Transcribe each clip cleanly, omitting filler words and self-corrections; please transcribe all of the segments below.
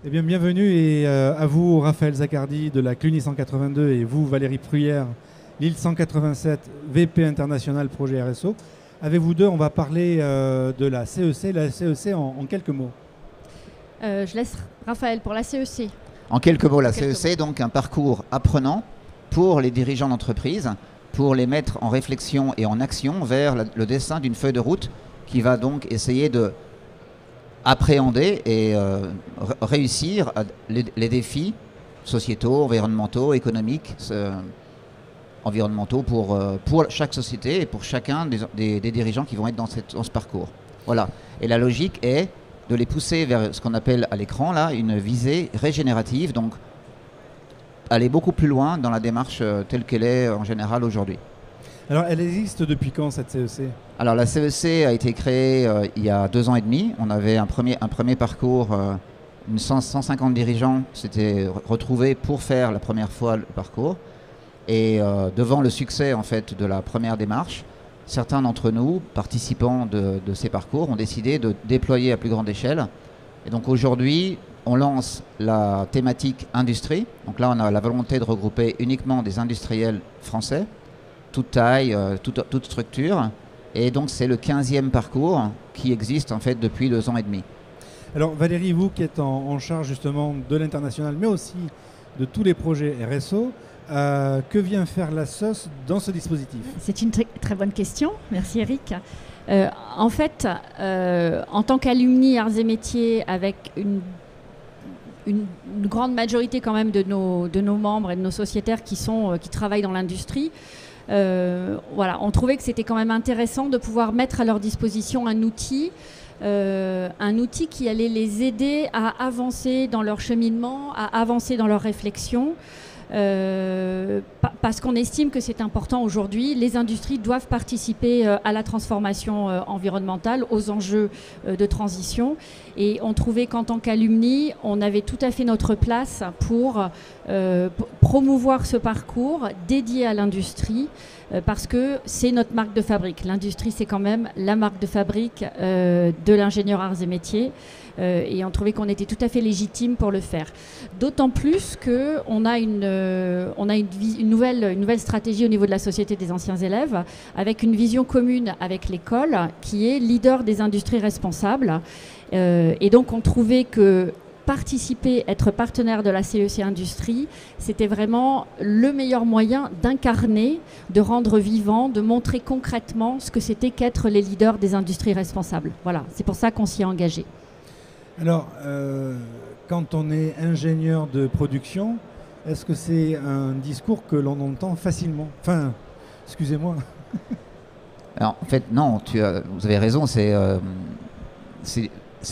Eh bien, bienvenue et à vous, Raphaël Zaccardi de la Cluny 182 et vous, Valérie Pruyère, Lille 187, VP international projet RSO. Avec vous deux, on va parler de la CEC. La CEC en quelques mots. Je laisse Raphaël pour la CEC. En quelques mots, la CEC est donc un parcours apprenant pour les dirigeants d'entreprise, pour les mettre en réflexion et en action vers le dessin d'une feuille de route qui va donc essayer de appréhender et réussir les défis sociétaux, environnementaux, économiques, environnementaux pour chaque société et pour chacun des dirigeants qui vont être dans ce parcours. Voilà. Et la logique est de les pousser vers ce qu'on appelle à l'écran là une visée régénérative, donc aller beaucoup plus loin dans la démarche telle qu'elle est en général aujourd'hui. Alors, elle existe depuis quand cette CEC? Alors, la CEC a été créée il y a 2 ans et demi. On avait un premier parcours, 150 dirigeants s'étaient retrouvés pour faire la première fois le parcours. Et devant le succès en fait de la première démarche, certains d'entre nous, participants de ces parcours, ont décidé de déployer à plus grande échelle. Et donc aujourd'hui, on lance la thématique industrie. Donc là, on a la volonté de regrouper uniquement des industriels français, toute taille, toute structure. Et donc c'est le 15e parcours qui existe en fait depuis 2 ans et demi. Alors Valérie, vous qui êtes en charge justement de l'international, mais aussi de tous les projets RSO, que vient faire la SOS dans ce dispositif? C'est une très bonne question. Merci Eric. En fait, en tant qu'alumni arts et métiers, avec une grande majorité quand même de nos membres et de nos sociétaires qui travaillent dans l'industrie, voilà, on trouvait que c'était quand même intéressant de pouvoir mettre à leur disposition un outil qui allait les aider à avancer dans leur cheminement, à avancer dans leur réflexion. Parce qu'on estime que c'est important aujourd'hui. Les industries doivent participer à la transformation environnementale, aux enjeux de transition. Et on trouvait qu'en tant qu'alumni, on avait tout à fait notre place pour promouvoir ce parcours dédié à l'industrie, parce que c'est notre marque de fabrique. L'industrie, c'est quand même la marque de fabrique de l'ingénieur arts et métiers. Et on trouvait qu'on était tout à fait légitime pour le faire. D'autant plus qu'on a une nouvelle stratégie au niveau de la Société des anciens élèves, avec une vision commune avec l'école, qui est leader des industries responsables. Et donc on trouvait que participer, être partenaire de la CEC Industrie, c'était vraiment le meilleur moyen d'incarner, de rendre vivant, de montrer concrètement ce que c'était qu'être les leaders des industries responsables. Voilà, c'est pour ça qu'on s'y est engagé. Alors, quand on est ingénieur de production, est-ce que c'est un discours que l'on entend facilement? Enfin, excusez-moi. Alors, en fait, non, vous avez raison, c'est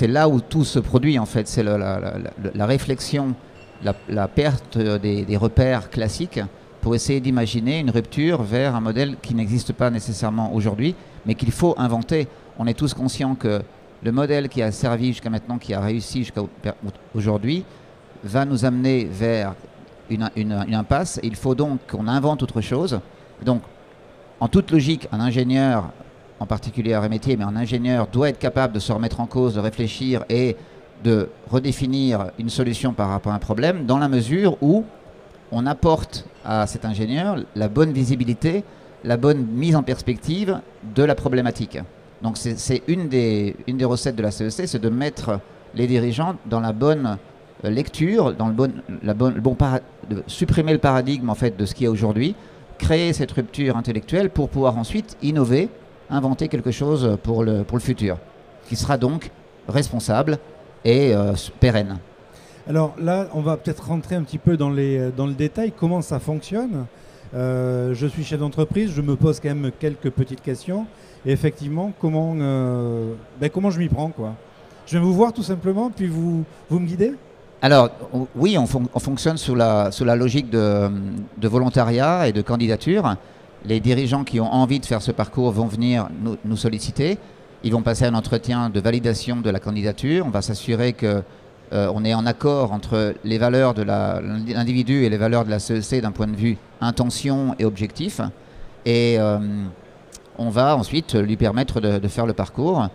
là où tout se produit, en fait. C'est la réflexion, la perte des repères classiques pour essayer d'imaginer une rupture vers un modèle qui n'existe pas nécessairement aujourd'hui, mais qu'il faut inventer. On est tous conscients que le modèle qui a servi jusqu'à maintenant, qui a réussi jusqu'à aujourd'hui, va nous amener vers une impasse. Il faut donc qu'on invente autre chose. Donc, en toute logique, un ingénieur, en particulier arts et métiers, mais un ingénieur doit être capable de se remettre en cause, de réfléchir et de redéfinir une solution par rapport à un problème, dans la mesure où on apporte à cet ingénieur la bonne visibilité, la bonne mise en perspective de la problématique. Donc c'est une des recettes de la CEC, c'est de mettre les dirigeants dans la bonne lecture, dans de supprimer le paradigme en fait de ce qu'il y a aujourd'hui, créer cette rupture intellectuelle pour pouvoir ensuite innover, inventer quelque chose pour le futur, qui sera donc responsable et pérenne. Alors là, on va peut-être rentrer un petit peu dans le détail, comment ça fonctionne. Je suis chef d'entreprise, je me pose quand même quelques petites questions. Et effectivement, comment je m'y prends, quoi. Je viens vous voir tout simplement, puis vous me guidez? Alors oui, on fonctionne sous la logique de volontariat et de candidature. Les dirigeants qui ont envie de faire ce parcours vont venir nous solliciter. Ils vont passer un entretien de validation de la candidature. On va s'assurer qu'on est en accord entre les valeurs de l'individu et les valeurs de la CEC d'un point de vue intention et objectif. Et on va ensuite lui permettre de faire le parcours.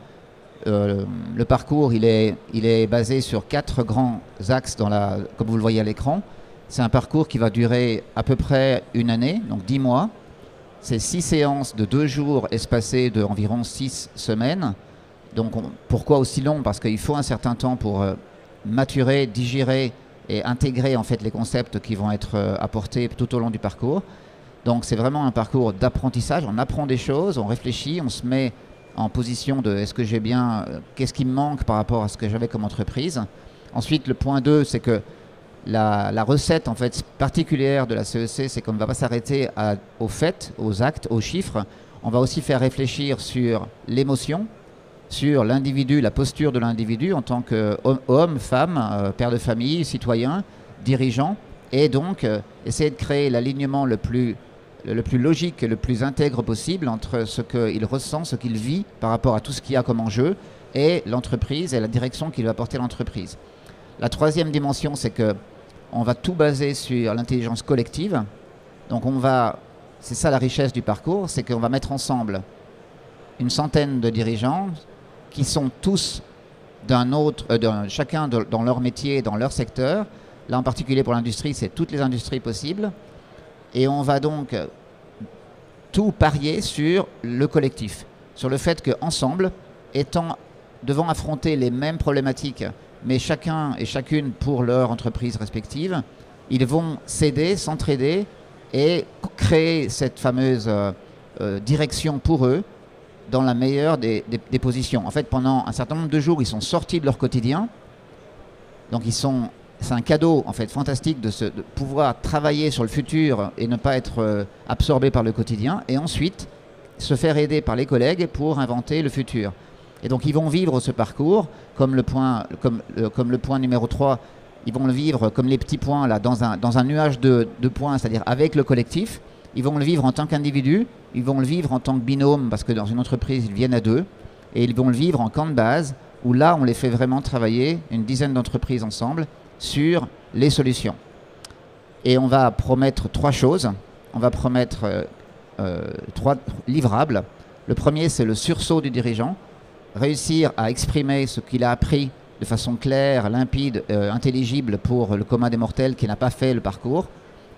le parcours, il est basé sur 4 grands axes, comme vous le voyez à l'écran. C'est un parcours qui va durer à peu près une année, donc 10 mois. C'est 6 séances de 2 jours espacées d'environ 6 semaines. Donc pourquoi aussi long? Parce qu'il faut un certain temps pour maturer, digérer et intégrer en fait les concepts qui vont être apportés tout au long du parcours. Donc c'est vraiment un parcours d'apprentissage. On apprend des choses, on réfléchit, on se met en position de est-ce que j'ai bien, qu'est-ce qui me manque par rapport à ce que j'avais comme entreprise. Ensuite, le point 2, c'est que la recette en fait particulière de la CEC, c'est qu'on ne va pas s'arrêter aux faits, aux actes, aux chiffres. On va aussi faire réfléchir sur l'émotion, sur l'individu, la posture de l'individu en tant qu'homme, femme, père de famille, citoyen, dirigeant, et donc essayer de créer l'alignement le plus logique et le plus intègre possible entre ce qu'il ressent, ce qu'il vit par rapport à tout ce qu'il y a comme enjeu et l'entreprise et la direction qu'il va porter l'entreprise. La troisième dimension, c'est qu'on va tout baser sur l'intelligence collective. Donc c'est ça la richesse du parcours, c'est qu'on va mettre ensemble une centaine de dirigeants qui sont tous chacun dans leur métier, dans leur secteur. Là en particulier pour l'industrie, c'est toutes les industries possibles. Et on va donc tout parier sur le collectif, sur le fait qu'ensemble, devant affronter les mêmes problématiques, mais chacun et chacune pour leur entreprise respective, ils vont s'aider, s'entraider et créer cette fameuse direction pour eux dans la meilleure des positions. En fait, pendant un certain nombre de jours, ils sont sortis de leur quotidien. Donc c'est un cadeau en fait fantastique de pouvoir travailler sur le futur et ne pas être absorbé par le quotidien, et ensuite se faire aider par les collègues pour inventer le futur. Et donc ils vont vivre ce parcours comme le point numéro 3, ils vont le vivre comme les petits points là, dans un nuage de points, c'est-à-dire avec le collectif. Ils vont le vivre en tant qu'individu, ils vont le vivre en tant que binôme, parce que dans une entreprise ils viennent à 2, et ils vont le vivre en camp de base, où là on les fait vraiment travailler, une dizaine d'entreprises ensemble, sur les solutions. Et on va promettre 3 choses. On va promettre 3 livrables. Le premier, c'est le sursaut du dirigeant. Réussir à exprimer ce qu'il a appris de façon claire, limpide, intelligible pour le commun des mortels qui n'a pas fait le parcours.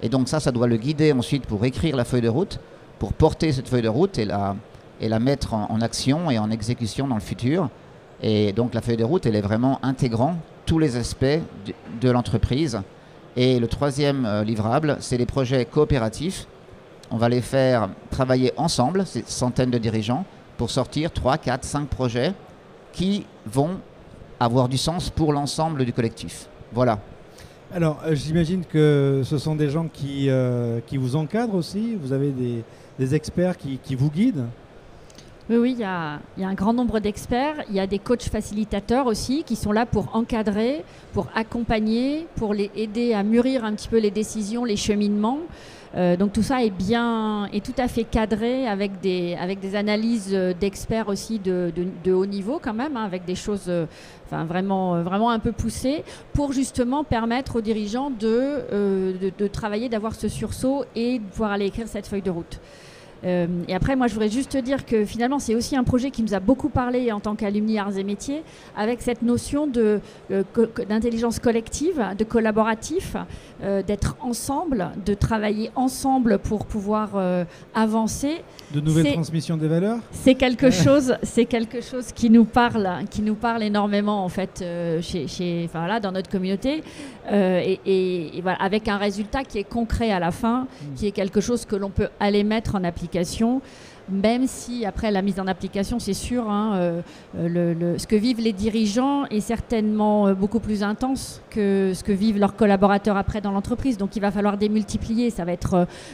Et donc ça doit le guider ensuite pour écrire la feuille de route, pour porter cette feuille de route et la mettre en action et en exécution dans le futur. Et donc la feuille de route, elle est vraiment intégrant tous les aspects de l'entreprise. Et le troisième livrable, c'est les projets coopératifs. On va les faire travailler ensemble, ces centaines de dirigeants, pour sortir 3, 4, 5 projets qui vont avoir du sens pour l'ensemble du collectif. Voilà. Alors, j'imagine que ce sont des gens qui vous encadrent aussi. Vous avez des experts qui vous guident. Oui, il y a un grand nombre d'experts. Il y a des coachs facilitateurs aussi qui sont là pour encadrer, pour accompagner, pour les aider à mûrir un petit peu les décisions, les cheminements. Donc tout ça est tout à fait cadré avec des analyses d'experts aussi de haut niveau quand même, hein, avec des choses vraiment un peu poussées pour justement permettre aux dirigeants de travailler, d'avoir ce sursaut et de pouvoir aller écrire cette feuille de route. Et après, moi, je voudrais juste te dire que finalement, c'est aussi un projet qui nous a beaucoup parlé en tant qu'Alumni Arts et Métiers, avec cette notion d'intelligence collective, de collaboratif, d'être ensemble, de travailler ensemble pour pouvoir avancer. De nouvelles transmissions des valeurs. C'est quelque chose qui nous parle énormément en fait, dans notre communauté, et voilà, avec un résultat qui est concret à la fin, qui est quelque chose que l'on peut aller mettre en application. Même si après la mise en application, c'est sûr, hein, ce que vivent les dirigeants est certainement beaucoup plus intense que ce que vivent leurs collaborateurs après dans l'entreprise. Donc il va falloir démultiplier.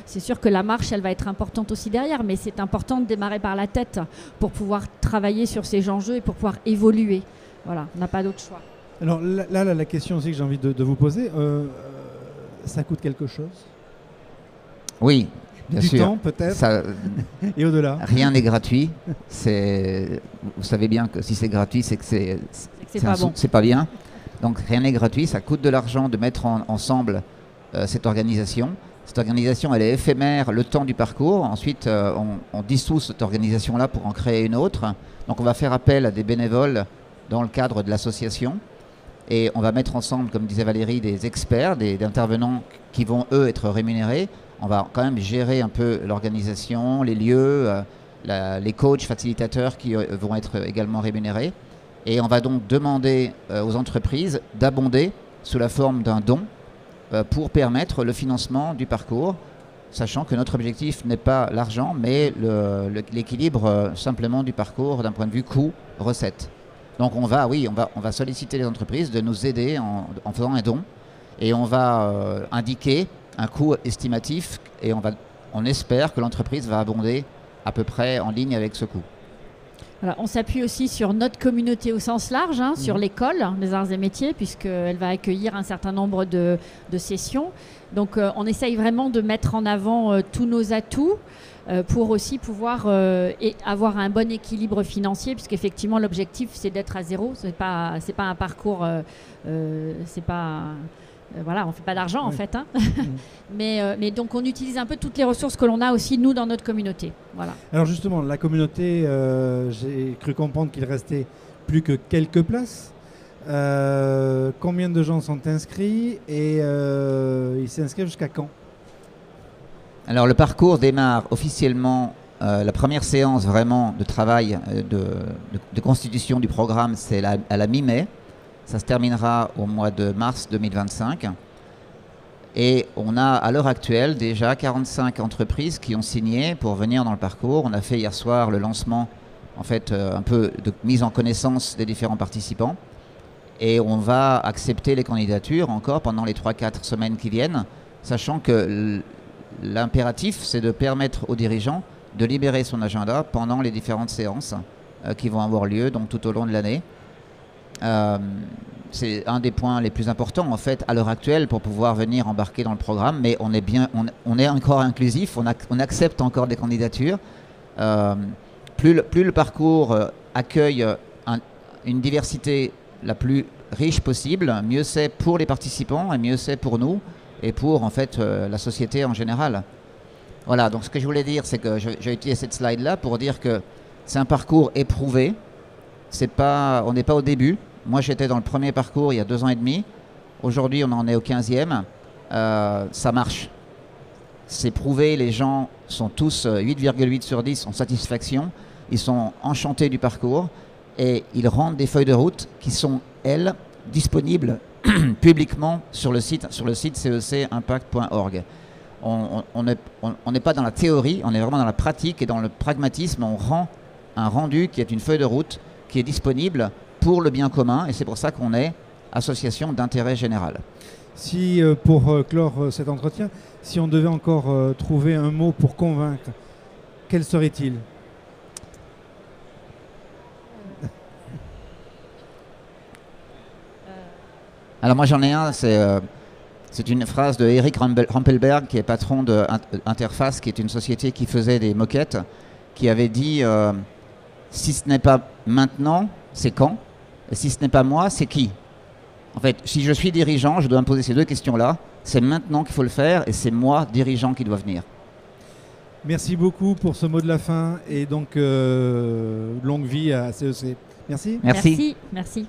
C'est sûr que la marche, elle va être importante aussi derrière, mais c'est important de démarrer par la tête pour pouvoir travailler sur ces enjeux et pour pouvoir évoluer. Voilà, on n'a pas d'autre choix. Alors là, la question aussi que j'ai envie de vous poser, ça coûte quelque chose ? Oui. Bien du sûr. Temps peut-être et au-delà. Rien n'est gratuit. Vous savez bien que si c'est gratuit, c'est que c'est pas bien. Donc rien n'est gratuit. Ça coûte de l'argent de mettre ensemble cette organisation. Cette organisation, elle est éphémère le temps du parcours. Ensuite, on dissout cette organisation-là pour en créer une autre. Donc, on va faire appel à des bénévoles dans le cadre de l'association. Et on va mettre ensemble, comme disait Valérie, des experts, des intervenants qui vont, eux, être rémunérés. On va quand même gérer un peu l'organisation, les lieux, les coachs, facilitateurs qui vont être également rémunérés. Et on va donc demander aux entreprises d'abonder sous la forme d'un don pour permettre le financement du parcours, sachant que notre objectif n'est pas l'argent, mais l'équilibre simplement du parcours d'un point de vue coût-recette. Donc on va solliciter les entreprises de nous aider en faisant un don, et on va indiquer un coût estimatif, et on espère que l'entreprise va abonder à peu près en ligne avec ce coût. Alors, on s'appuie aussi sur notre communauté au sens large, sur l'école des arts et métiers, puisqu'elle va accueillir un certain nombre de sessions. Donc, on essaye vraiment de mettre en avant tous nos atouts pour aussi pouvoir avoir un bon équilibre financier, puisqu'effectivement, l'objectif, c'est d'être à zéro. C'est pas un parcours, voilà, on ne fait pas d'argent en fait. Mais donc on utilise un peu toutes les ressources que l'on a aussi, nous, dans notre communauté. Voilà. Alors justement, la communauté, j'ai cru comprendre qu'il restait plus que quelques places. Combien de gens sont inscrits et ils s'inscrivent jusqu'à quand? Alors le parcours démarre officiellement, la première séance vraiment de travail de constitution du programme, c'est à la mi-mai. Ça se terminera au mois de mars 2025. Et on a à l'heure actuelle déjà 45 entreprises qui ont signé pour venir dans le parcours. On a fait hier soir le lancement, en fait, un peu de mise en connaissance des différents participants. Et on va accepter les candidatures encore pendant les 3-4 semaines qui viennent, sachant que l'impératif, c'est de permettre aux dirigeants de libérer son agenda pendant les différentes séances qui vont avoir lieu donc tout au long de l'année. C'est un des points les plus importants en fait à l'heure actuelle pour pouvoir venir embarquer dans le programme, mais on est encore inclusif, on accepte encore des candidatures. Plus le parcours accueille une diversité la plus riche possible, mieux c'est pour les participants et mieux c'est pour nous et pour en fait la société en général. Voilà, donc ce que je voulais dire, c'est que j'ai utilisé cette slide là pour dire que c'est un parcours éprouvé. On n'est pas au début. Moi, j'étais dans le premier parcours il y a 2 ans et demi. Aujourd'hui, on en est au 15e. Ça marche. C'est prouvé. Les gens sont tous 8,8 sur 10 en satisfaction. Ils sont enchantés du parcours et ils rendent des feuilles de route qui sont, elles, disponibles publiquement sur le site cecimpact.org. On n'est pas dans la théorie, on est vraiment dans la pratique et dans le pragmatisme. On rend un rendu qui est une feuille de route qui est disponible pour le bien commun, et c'est pour ça qu'on est association d'intérêt général. Si, pour clore cet entretien, si on devait encore trouver un mot pour convaincre, quel serait-il? Alors moi j'en ai un, c'est une phrase de Eric Rampelberg, qui est patron de Interface, qui est une société qui faisait des moquettes, qui avait dit si ce n'est pas maintenant, c'est quand? Et si ce n'est pas moi, c'est qui? En fait, si je suis dirigeant, je dois me poser ces 2 questions-là. C'est maintenant qu'il faut le faire et c'est moi, dirigeant, qui dois venir. Merci beaucoup pour ce mot de la fin et donc longue vie à CEC. Merci. Merci. Merci.